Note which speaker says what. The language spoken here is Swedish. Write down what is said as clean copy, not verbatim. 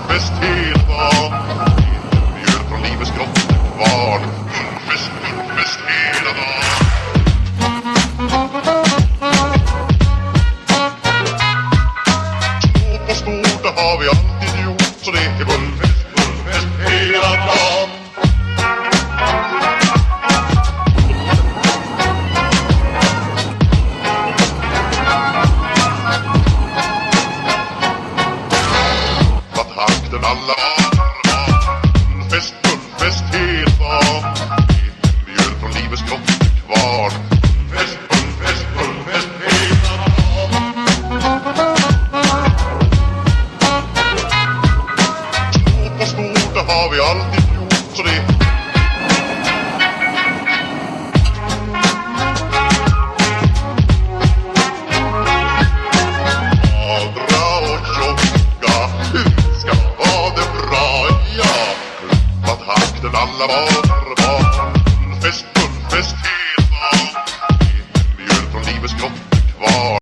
Speaker 1: fest hela dagen. Mjöl från livets grottekvarn. Fest hela dagen. Stort och stort, det har vi alltid gjort. Så det är fullfest hela dagen. Takten alla varvar. Fullfest hela dagen. Mjöl från livets grottekvarn. Fullfest hela dagen. Stort och stort, det har vi alltid gjort. Så det magra och tjocka ska ha det bra, ja. Klappa takten alla varvar. Fullfest